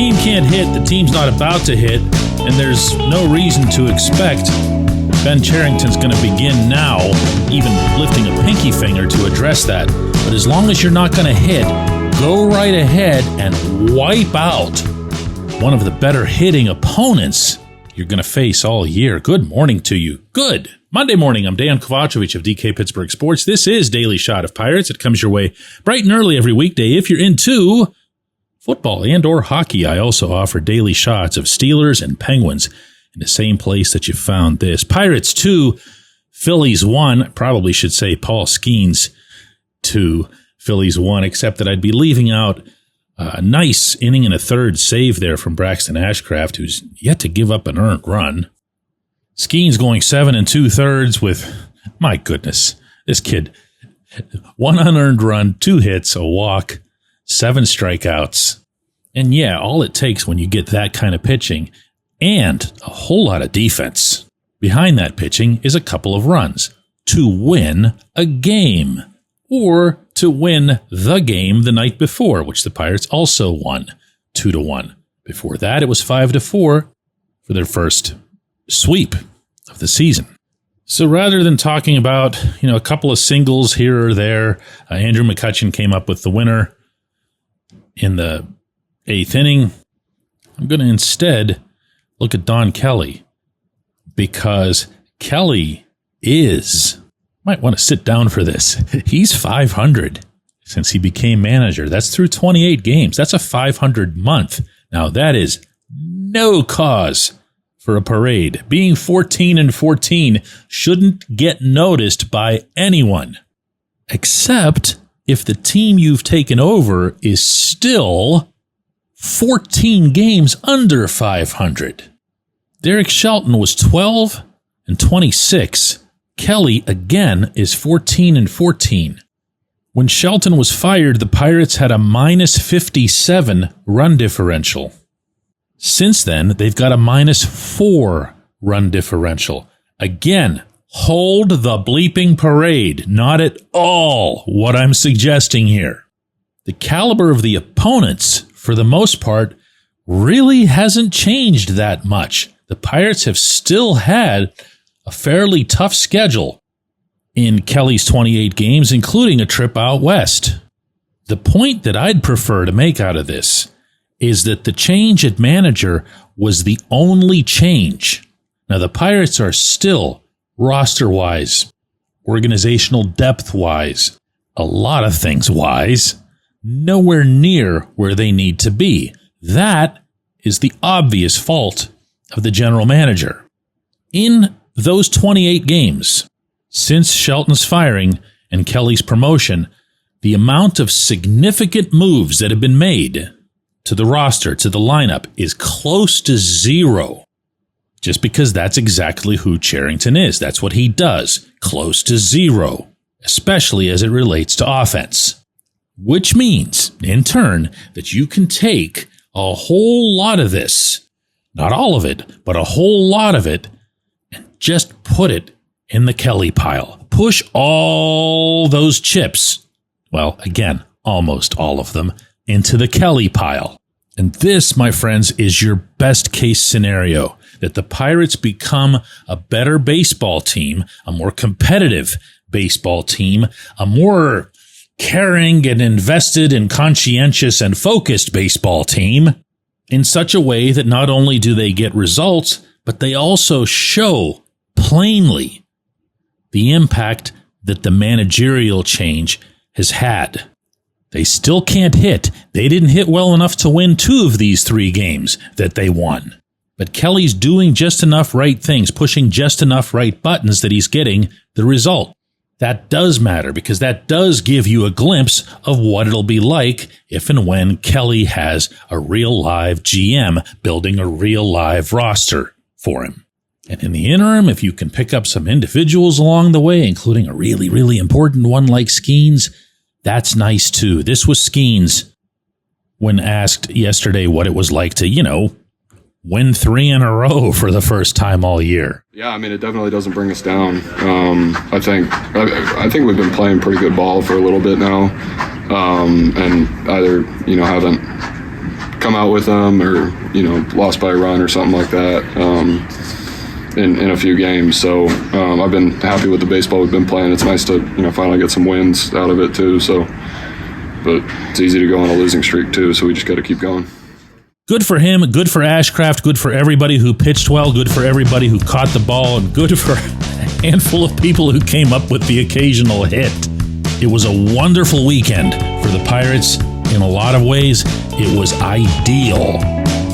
team can't hit, the team's not about to hit, and there's no reason to expect Ben Cherington's going to begin now, even lifting a pinky finger to address that. But as long as you're not going to hit, go right ahead and wipe out one of the better hitting opponents you're going to face all year. Good morning to you. Good Monday morning. I'm Dejan Kovacevic of DK Pittsburgh Sports. This is Daily Shot of Pirates. It comes your way bright and early every weekday. If you're into football and or hockey, I also offer daily shots of Steelers and Penguins in the same place that you found this. Pirates 2, Phillies 1. Probably should say Paul Skenes 2, Phillies 1, except that I'd be leaving out a nice inning and a third save there from Braxton Ashcraft, who's yet to give up an earned run. Skenes going 7 2/3 with, my goodness, this kid, 1 unearned run, 2 hits, a walk, 7 strikeouts. And yeah, all it takes when you get that kind of pitching and a whole lot of defense behind that pitching is a couple of runs to win a game, or to win the game the night before, which the Pirates also won 2-1. Before that, it was 5-4 for their first sweep of the season. So rather than talking about, a couple of singles here or there, Andrew McCutchen came up with the winner in the 8th inning. I'm going to instead look at Don Kelly, because Kelly might want to sit down for this. He's 500 since he became manager. That's through 28 games. That's a 500 month. Now, that is no cause for a parade. Being 14-14 shouldn't get noticed by anyone, except if the team you've taken over is still 14 games under 500. Derek Shelton was 12-26. Kelly, again, is 14-14. When Shelton was fired, the Pirates had a -57 run differential. Since then, they've got a -4 run differential. Again, hold the bleeping parade. Not at all what I'm suggesting here. The caliber of the opponents, for the most part, really hasn't changed that much. The Pirates have still had a fairly tough schedule in Kelly's 28 games, including a trip out west. The point that I'd prefer to make out of this is that the change at manager was the only change. Now, the Pirates are still, roster-wise, organizational depth-wise, a lot of things-wise, nowhere near where they need to be. That is the obvious fault of the general manager. In those 28 games, since Shelton's firing and Kelly's promotion, the amount of significant moves that have been made to the roster, to the lineup, is close to zero. Just because that's exactly who Cherington is. That's what he does. Close to zero, especially as it relates to offense. Which means, in turn, that you can take a whole lot of this, not all of it, but a whole lot of it, and just put it in the Kelly pile. Push all those chips, well, again, almost all of them, into the Kelly pile. And this, my friends, is your best case scenario, that the Pirates become a better baseball team, a more competitive baseball team, a more caring and invested and conscientious and focused baseball team, in such a way that not only do they get results, but they also show plainly the impact that the managerial change has had. They still can't hit. They didn't hit well enough to win 2 of these 3 games that they won. But Kelly's doing just enough right things, pushing just enough right buttons that he's getting the result. That does matter, because that does give you a glimpse of what it'll be like if and when Kelly has a real live GM building a real live roster for him. And in the interim, if you can pick up some individuals along the way, including a really, really important one like Skenes, that's nice too. This was Skenes when asked yesterday what it was like to, win 3 in a row for the first time all year. Yeah, I mean, it definitely doesn't bring us down. I think we've been playing pretty good ball for a little bit now, and either haven't come out with them, or lost by a run or something like that in a few games. So I've been happy with the baseball we've been playing. It's nice to finally get some wins out of it too. So, but it's easy to go on a losing streak too. So we just got to keep going. Good for him, good for Ashcraft, good for everybody who pitched well, good for everybody who caught the ball, and good for a handful of people who came up with the occasional hit. It was a wonderful weekend for the Pirates. In a lot of ways, it was ideal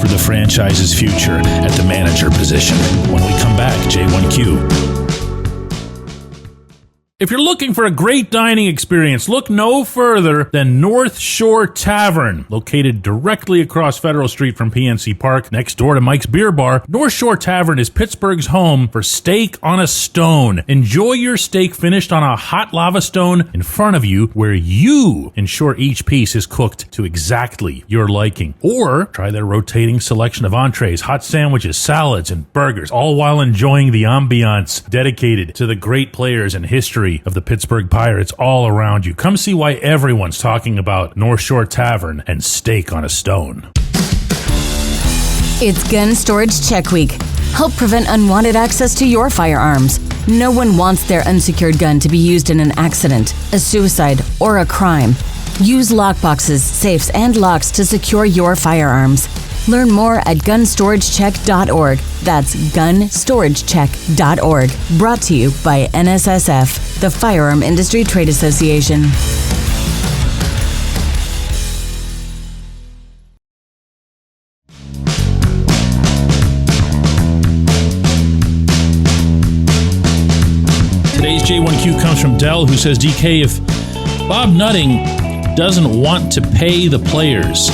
for the franchise's future at the manager position. When we come back, J1Q. If you're looking for a great dining experience, look no further than North Shore Tavern. Located directly across Federal Street from PNC Park, next door to Mike's Beer Bar, North Shore Tavern is Pittsburgh's home for steak on a stone. Enjoy your steak finished on a hot lava stone in front of you, where you ensure each piece is cooked to exactly your liking. Or try their rotating selection of entrees, hot sandwiches, salads, and burgers, all while enjoying the ambiance dedicated to the great players and history of the Pittsburgh Pirates all around you. Come see why everyone's talking about North Shore Tavern and steak on a stone. It's Gun Storage Check Week. Help prevent unwanted access to your firearms. No one wants their unsecured gun to be used in an accident, a suicide, or a crime. Use lockboxes, safes, and locks to secure your firearms. Learn more at gunstoragecheck.org. That's gunstoragecheck.org. Brought to you by NSSF, the Firearm Industry Trade Association. Today's J1Q comes from Dell, who says, DK, if Bob Nutting doesn't want to pay the players,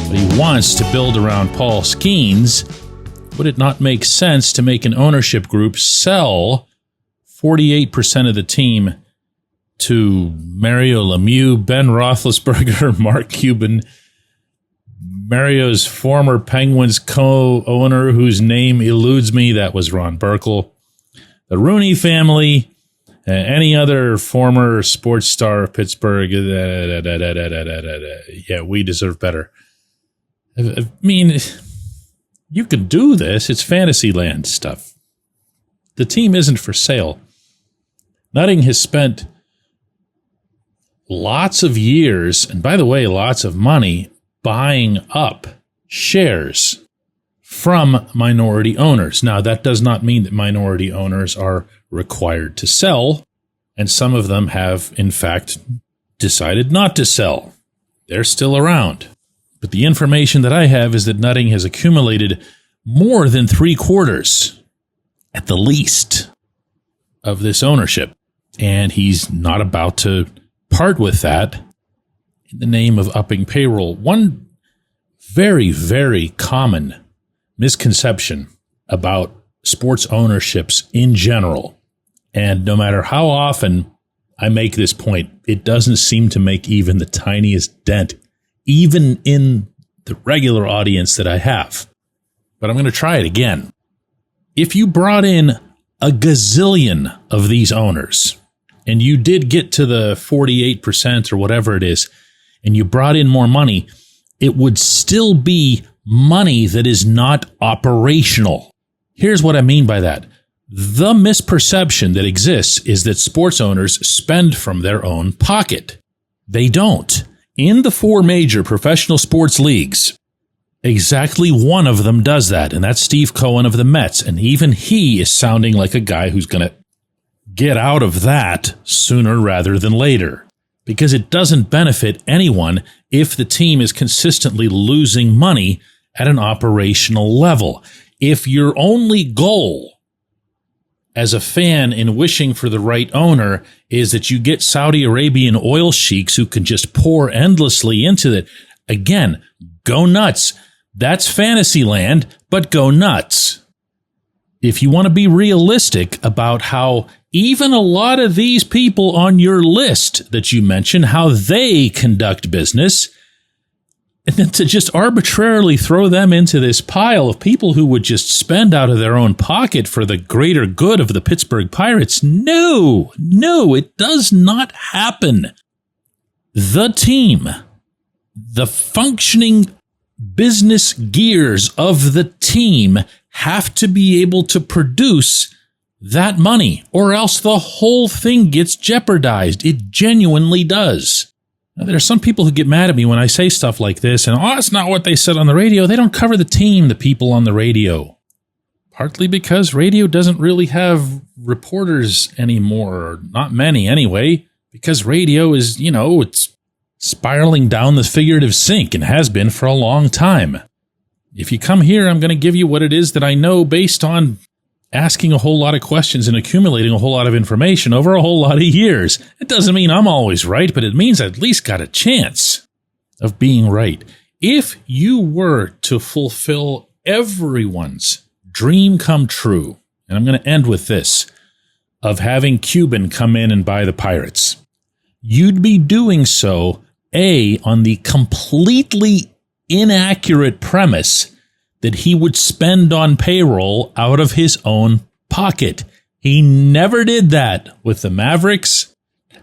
but he wants to build around Paul Skenes, would it not make sense to make an ownership group sell 48% of the team to Mario Lemieux, Ben Roethlisberger, Mark Cuban, Mario's former Penguins co-owner, whose name eludes me? That was Ron Burkle. The Rooney family, any other former sports star of Pittsburgh. Yeah, we deserve better. I mean, you can do this. It's Fantasyland stuff. The team isn't for sale. Nutting has spent lots of years, and by the way, lots of money, buying up shares from minority owners. Now, that does not mean that minority owners are required to sell, and some of them have, in fact, decided not to sell. They're still around. But the information that I have is that Nutting has accumulated more than 3/4, at the least, of this ownership. And he's not about to part with that in the name of upping payroll. One very, very common misconception about sports ownerships in general, and no matter how often I make this point, it doesn't seem to make even the tiniest dent, even in the regular audience that I have. But I'm going to try it again. If you brought in a gazillion of these owners, and you did get to the 48% or whatever it is, and you brought in more money, it would still be money that is not operational. Here's what I mean by that. The misperception that exists is that sports owners spend from their own pocket. They don't. In the 4 major professional sports leagues, exactly one of them does that, and that's Steve Cohen of the Mets, and even he is sounding like a guy who's going to get out of that sooner rather than later, because it doesn't benefit anyone if the team is consistently losing money at an operational level. If your only goal as a fan in wishing for the right owner is that you get Saudi Arabian oil sheiks who can just pour endlessly into it, again, go nuts. That's fantasy land, but go nuts. If you want to be realistic about how even a lot of these people on your list that you mentioned, how they conduct business, and then to just arbitrarily throw them into this pile of people who would just spend out of their own pocket for the greater good of the Pittsburgh Pirates, no, it does not happen. The team, the functioning business gears of the team have to be able to produce that money, or else the whole thing gets jeopardized. It genuinely does. Now, there are some people who get mad at me when I say stuff like this, and, it's not what they said on the radio. They don't cover the team, the people on the radio. Partly because radio doesn't really have reporters anymore, or not many anyway, because radio is, it's spiraling down the figurative sink and has been for a long time. If you come here, I'm going to give you what it is that I know based on asking a whole lot of questions and accumulating a whole lot of information over a whole lot of years. It doesn't mean I'm always right, but it means I at least got a chance of being right. If you were to fulfill everyone's dream come true, and I'm going to end with this, of having Cuban come in and buy the Pirates, you'd be doing so, on the completely inaccurate premise that he would spend on payroll out of his own pocket. He never did that with the Mavericks.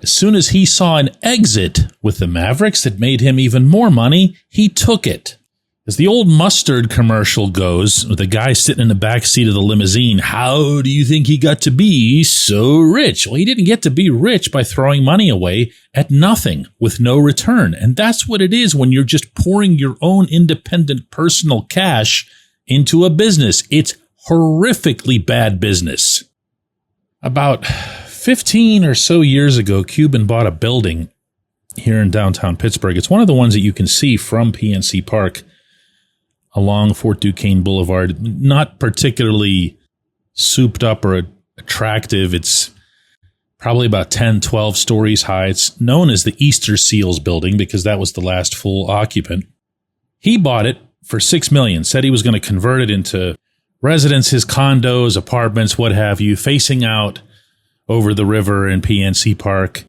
As soon as he saw an exit with the Mavericks that made him even more money, he took it. As the old mustard commercial goes, with the guy sitting in the back seat of the limousine, how do you think he got to be so rich? Well, he didn't get to be rich by throwing money away at nothing with no return. And that's what it is when you're just pouring your own independent personal cash into a business. It's horrifically bad business. About 15 or so years ago, Cuban bought a building here in downtown Pittsburgh. It's one of the ones that you can see from PNC Park along Fort Duquesne Boulevard. Not particularly souped up or attractive. It's probably about 10, 12 stories high. It's known as the Easter Seals building because that was the last full occupant. He bought it for $6 million, said he was going to convert it into residences, condos, apartments, what have you, facing out over the river in PNC Park.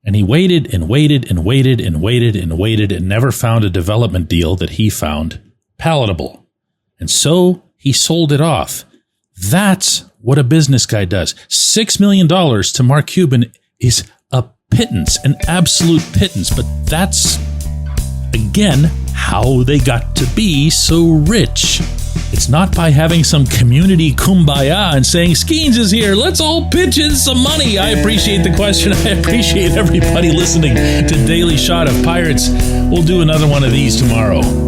And he waited and waited and waited and waited and waited and never found a development deal that he found palatable. And so he sold it off. That's what a business guy does. $6 million to Mark Cuban is a pittance, an absolute pittance. But that's, again, how they got to be so rich. It's not by having some community kumbaya and saying, Skenes is here, let's all pitch in some money. I appreciate the question. I appreciate everybody listening to Daily Shot of Pirates. We'll do another one of these tomorrow.